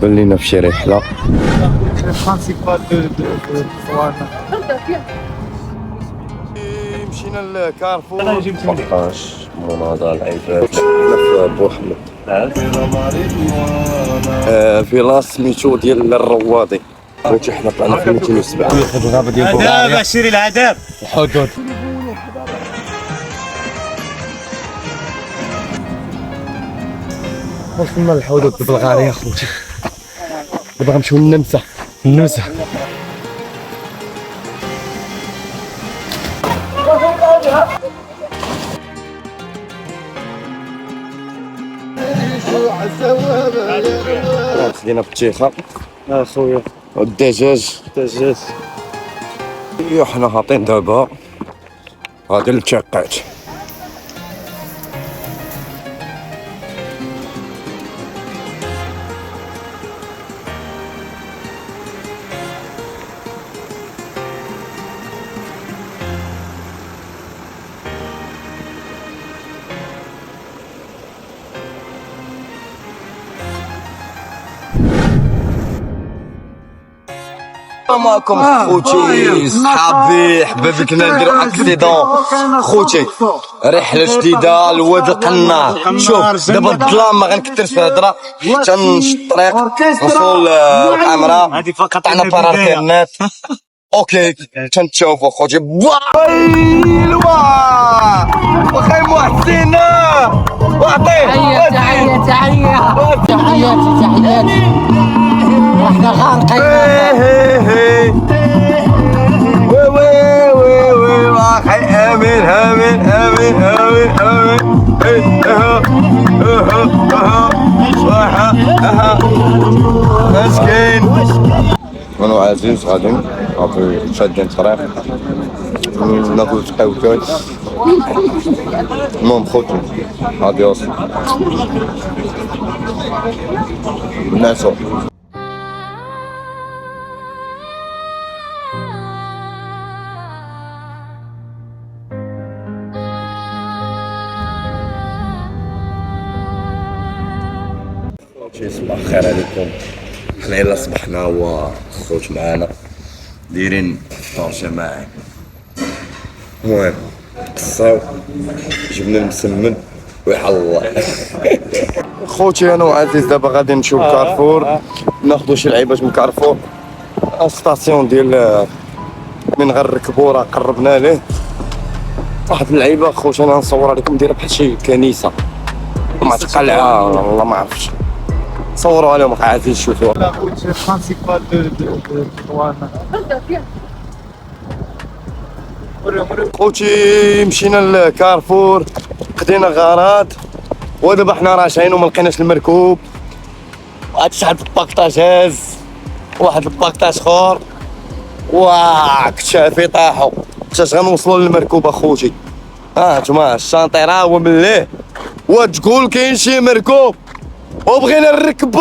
بان لينا في شي رحله. مشينا لكارفور مابقاش مناضل العباد. حنا في بوحمد في لاص سميتو ديال الروادي. خوتي حنا طلعنا في 207 في الغابه ديال بوغاريا. دابا شري العذاب الحدود. وصلنا للحدود ببلغاريا خوتي. دابا غنمشيو للنمسا. خدينا بطيخه اخويا والدجاج. حنا هاطين دابا غادي للتشقات. معكم خوتي صحابي حبابي. كنا نديرو اكسيدون خوتي. رحله جديده لواد القنار. شوف دابا الظلام ما غنكثرش في الهضره حتى نمشي الطريق نوصل الكاميرا قطعنا بارانتيرنت. اوكي تنشوفوا خوتي. ويلوا واخا محسن واعطيه تحياتي احنا غارقين. وي واخي امين مسكين. انا عزيز غادي شادين الطريق ناكل تقاوكات. المهم خوتي اديوس ناسو. صباح الخير عليكم. حنا يلا صبحنا وخوت معانا دايرين فطور جماعي. المهم قصاو جبنا المسمن ويحل الله. خوتي انا وعزيز دابا غادي نمشيو لكارفور ناخذوا شي لعيبات من كارفور. ستاسيون ديال من غنركبوا راه قربنا ليه. واحد اللعيبه خوتي انا نصور لكم دايره بحال شي كنيسه مع قلعه والله ما عرفتش. صوروا عليهم عزيز شوفوا. خوتي مشينا لكارفور خدينا غارات ودابا حنا راجعين وما لقيناش المركوب. هادشي شحال الباكطاج هاز واحد الباكطاج اخر كتافي طاحوا حتى غنوصلوا للمركوب اخوتي. نتوما الشانطي راه هو من ليه وتقول كاين شي مركوب وبغينا نركبو.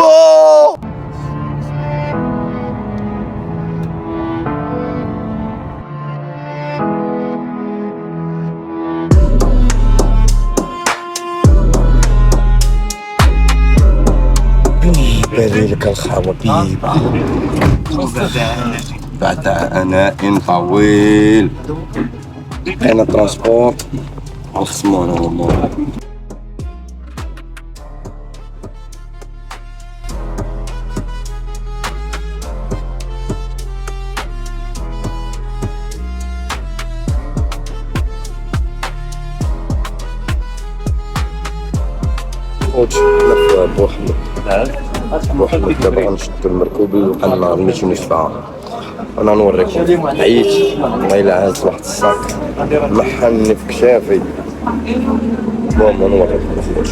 بالي لك الخاوة بيبا بعد عناء طويل لقينا ترانسبورت وخصمونا والله. خوتي حنا في بوحمد. بوحمد دابا غنشدو المركوب للقنار 207. انا نوريكم عييت والله الا عاز واحد الصاك محني في كشافي. المهم نوريكم خوتي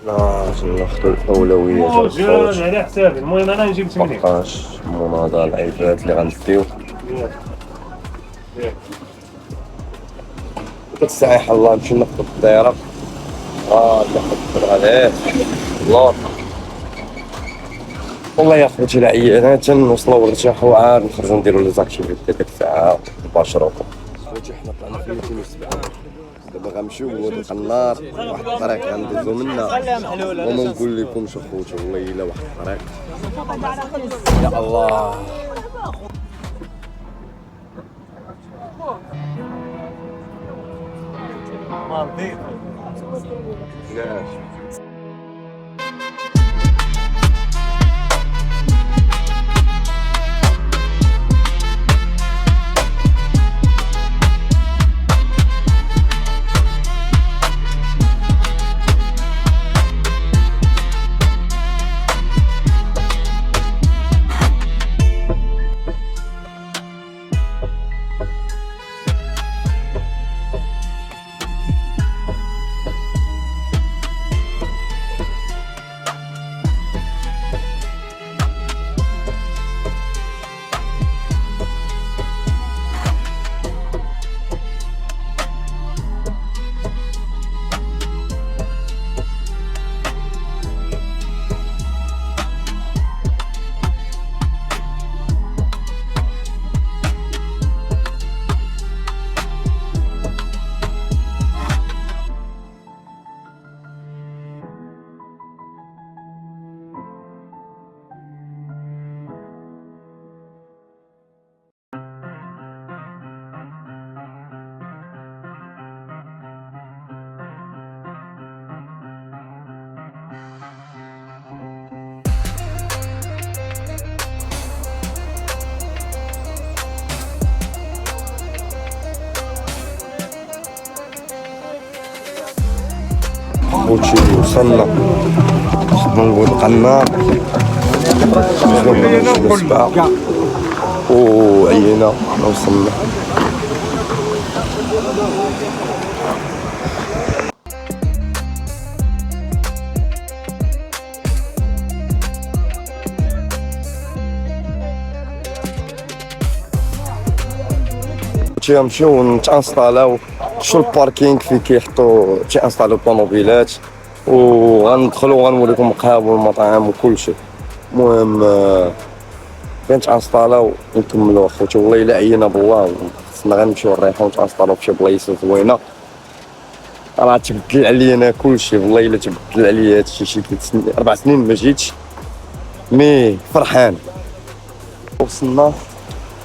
حنا ناخدو الاولويات الخوت على حسابي. المهم انا نجيب 80 مابقاش مناضل العباد اللي غنديو. الساعه الله نمشي ناخدو الطياره ناخدو عليه الله. والله يا خوتي لا عيانة تنوصلوا ونرتاحوا عاد نخرجوا نديروا لي زاكتيفيتي ديك الساعه نباشروكم. خوتي حنا طلعنا في 207 دابا غنمشيو نطلق النار واحد الطريق غندوزو منها وما نقول لكمش اخوتي والله الا واحد الطريق يا الله خوتي وصلنا خدنا نطلق النار شنو السبعة وعيينا وصلنا نمشيو نتانستالاو شو الباركينغ فين كيحطوا تيانستالو الطوموبيلات وغندخلوا غنوريكم القهاوي والمطاعم وكلشي. المهم فين تانستالاو ونكملوا اخوتي والله الا عينا بالله خصنا غنمشيو نريحو ونتانستالاو فشي بلايص زوينه. راه تبدل علينا كلشي والله الا تبدل عليا هادشي شي 4 سنين ما جيتش مي فرحان. وصلنا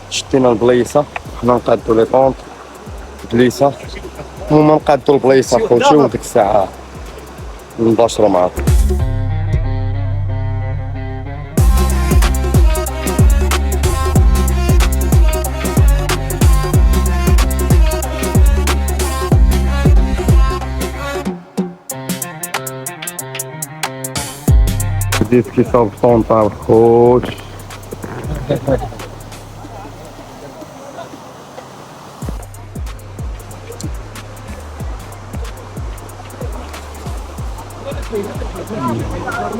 شدينا البلايصه حنا نقادو لي طونط بليصه هما نقادو البلايصه خوتي وديك الساعه نباشروا معاكم. بديت كيصاوب طونطا الخوت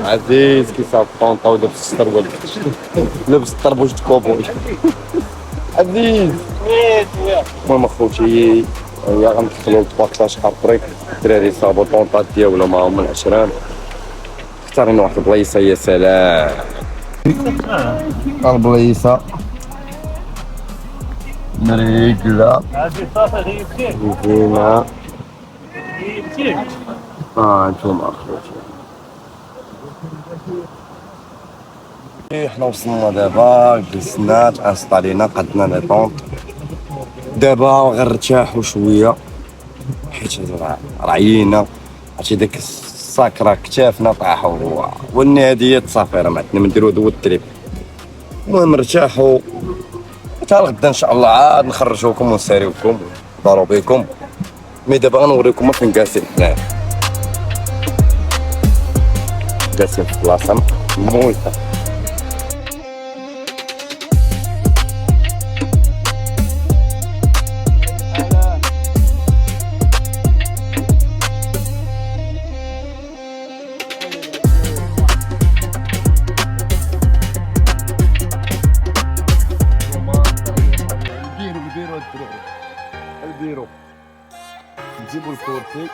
عزيز كيصاوب طونطا ولابس السروال لابس الطربوش كوبوي عزيز. المهم اخوتي هي غندخلو للباكطاج شحال طريق الدراري صابو طونطا ديالهم معاهم من العشران اختارينا واحد البلايصه يا سلام. البلايصه مريقله زينه انتم اخوتي. حنا وصلنا دابا جلسنا تانستالينا قدنا لي طونط دابا غنرتاحو شويه حيت راه عيينا عرفتي داك الساكرة كتافنا طاحو والنهاية صافي راه ما عندنا ما نديرو هو التريب. المهم نرتاحو حتى الغدا ان شاء الله عاد نخرجوكم ونساريوكم ندارو بكم. مي دابا غنوريكم فين جالسين حنايا جالسين في بلاصه مويته. البيرو نجيبو الكرسي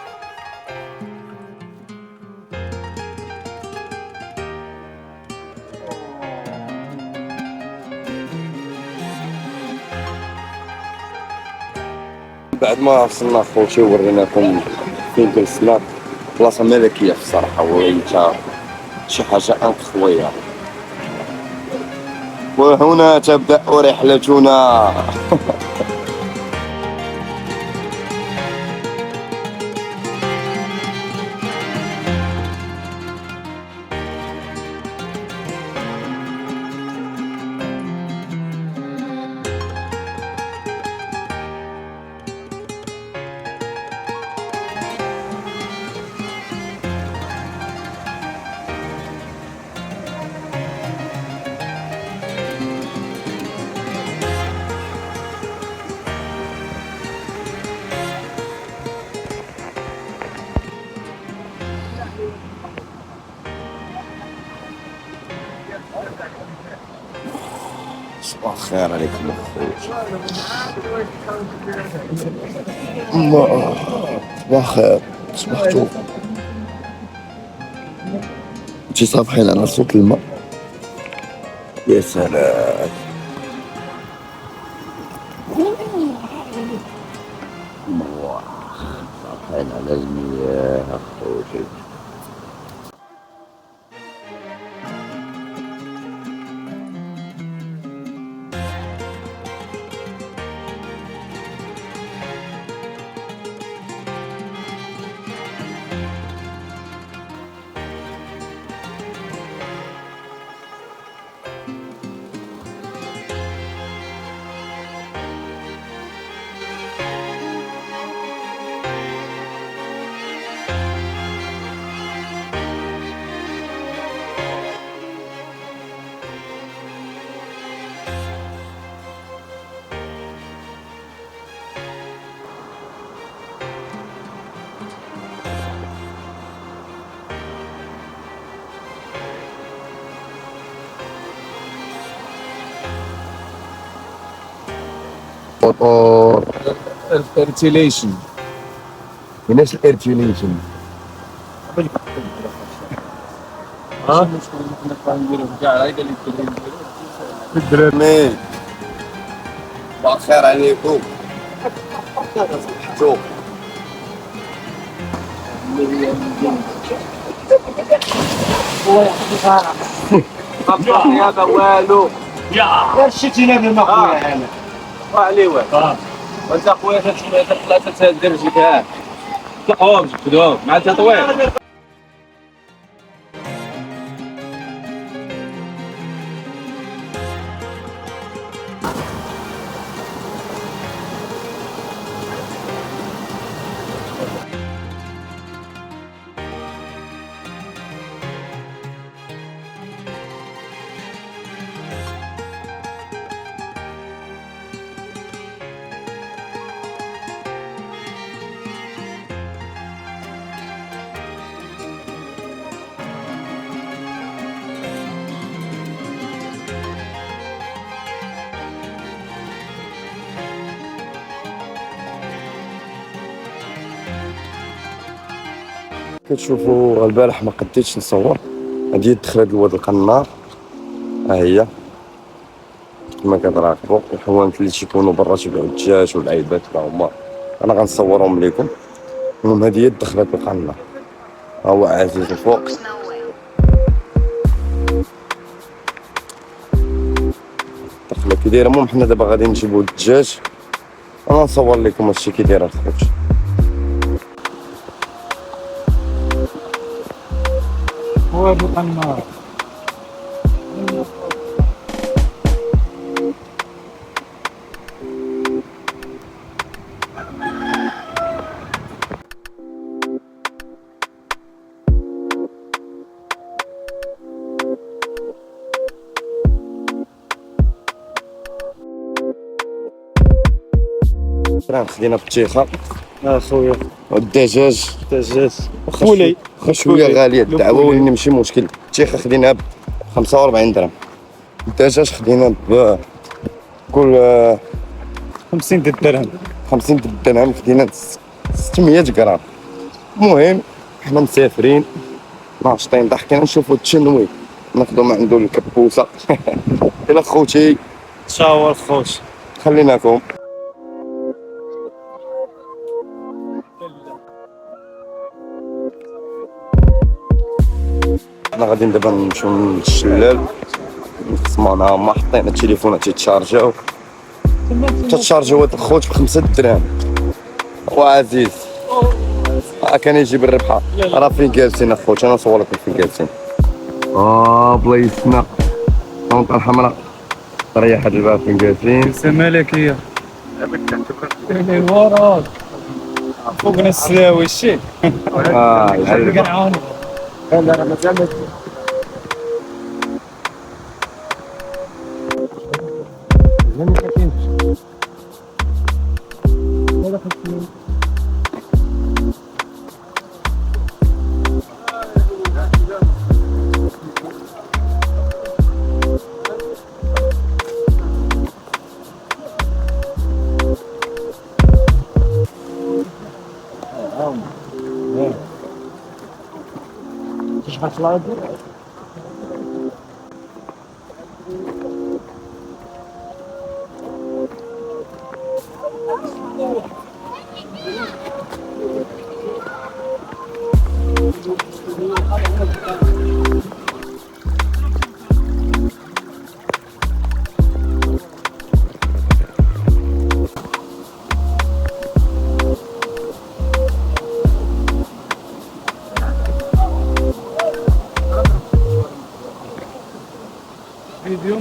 بعد ما وصلنا خوتي وريناكم فين جلسنا، بلاصه ملكيه في الصراحه، وانت شي حاجه انكرويابل. وهنا تبدا رحلتنا. صباح الخير عليكم الخوت. صباح الخير، صباحتو. انتي صابحين على صوت الماء؟ يا سلام. صابحين على المياه اخوتي. الارتيليشن. علاش الارتيليشن؟ ها نديرو كاع هاي قال لي الدراري صباح الخير عليكم. شوف هذا والو يا شتي نبي خويا انا عليه واه وانت خويا ثلاثه دير رجلك ها تقوم خذوهم مع التطوير. كتشوفوا البارح ما قديتش نصور. هادي هي الدخله د الواد القنار، ها هي كما كتراقبوا. الحوانت اللي تيكونوا برا تيبيعوا الدجاج والعيبات راه هما انا غنصورهم لكم. المهم هادي هي الدخله د القنار، ها هو عزيز الفوق. الدخله كي دايره. المهم حنا دابا غادي نجيبوا الدجاج، انا نصور لكم هادشي كي داير الخوت. هو القنار. خدينا بطيخه خويا والدجاج. دجاج خولي شويه غاليه الدعوه، ولكن ماشي مشكل. التيخه خديناها ب 45 درهم، الدجاج خدينا ب قول 50 درهم. 50 درهم، خدينا 600 غرام. المهم حنا مسافرين ناشطين ضحكين نشوفوا التشنوي، ناخذوا من عنده الكبوسه. الى خوتي تشاور خوش. خليناكم. غادي دابا نمشيو للشلال خصمنا ما حطينا التليفونات تيتشارجاو تتشارجاو هاد الخوت ب5 دراهم وعزيز كان يجيب الربحه راه فين جالسين اخوت انا نصور لكم فين جالسين بلايصنا الطونطه الحمراء ريح هاد الباب فين جالسين ملكية اللي ورا فوقنا السلاوي الشيء العلبة. كنعاونو لا راه مازال فيديو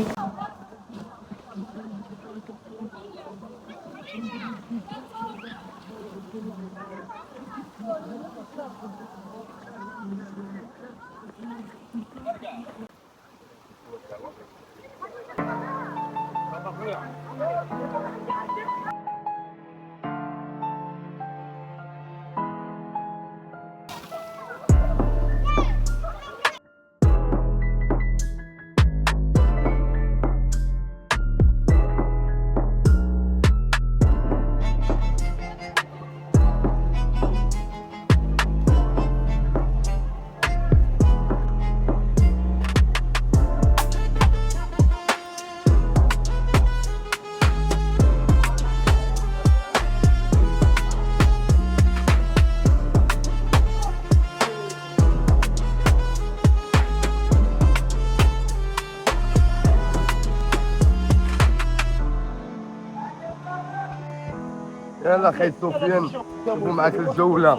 يلا خي سفيان شوفوا معاك الجولة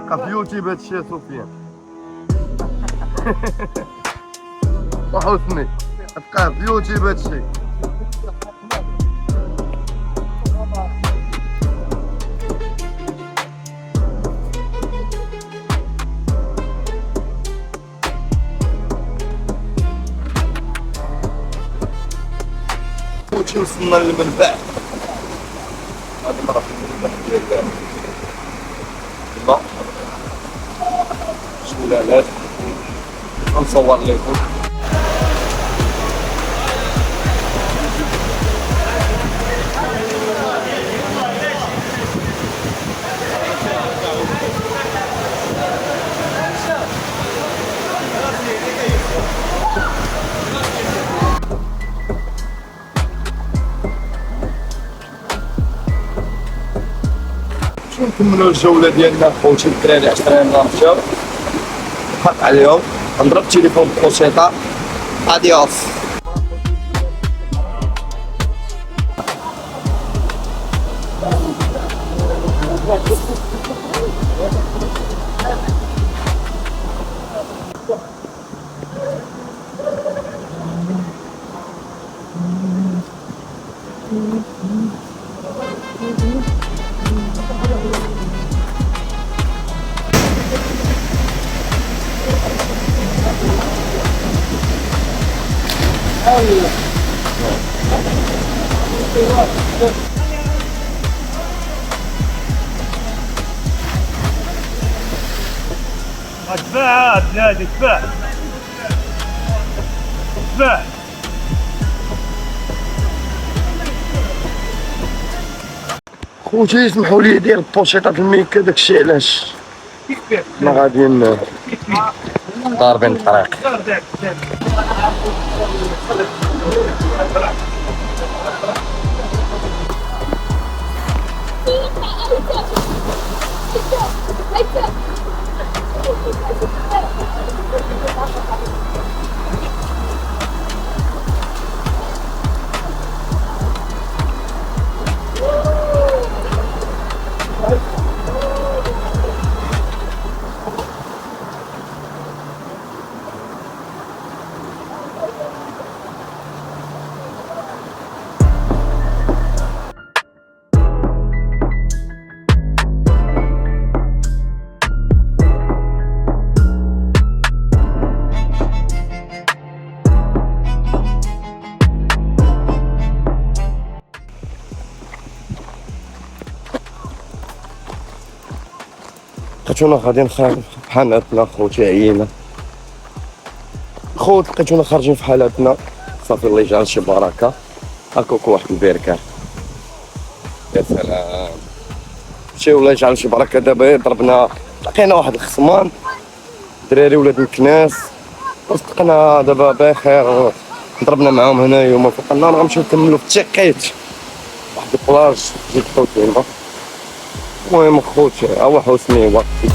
بقى في يوتيوب هادشي يا سفيان وحسني بقى في يوتيوب هادشي وصلنا للمنبع هذه مرة في المنبع ديال الماء شلالات غنصور لكم نكملوا الجوله ديالنا خوتي الدراري 10 دقائق مشاو حط عليهم نضرب التليفون بوسيطه اديوس ادفع بلادي ادفع ادفع خوتي يسمحوا لي ديال البوشيطات الميكا داكشي علاش ما غاديين ضاربين الطريق لقيتونا غاديين حاناتنا خوتي عيينا خوت لقيتونا خارجين في حالاتنا صافي الله يجعل شي بركه هاكوك واحد البركان يا سلام مشي الله يجعل شي بركه دابا ضربنا لقينا واحد الخصمان دراري ولاد مكناس وصدقنا دابا بخير ضربنا معاهم هنايا وما فوق النهار غنمشيو نكملو في التيقيت واحد البلاج ديال خوتي. المهم خوتي ها هو حسني وقتي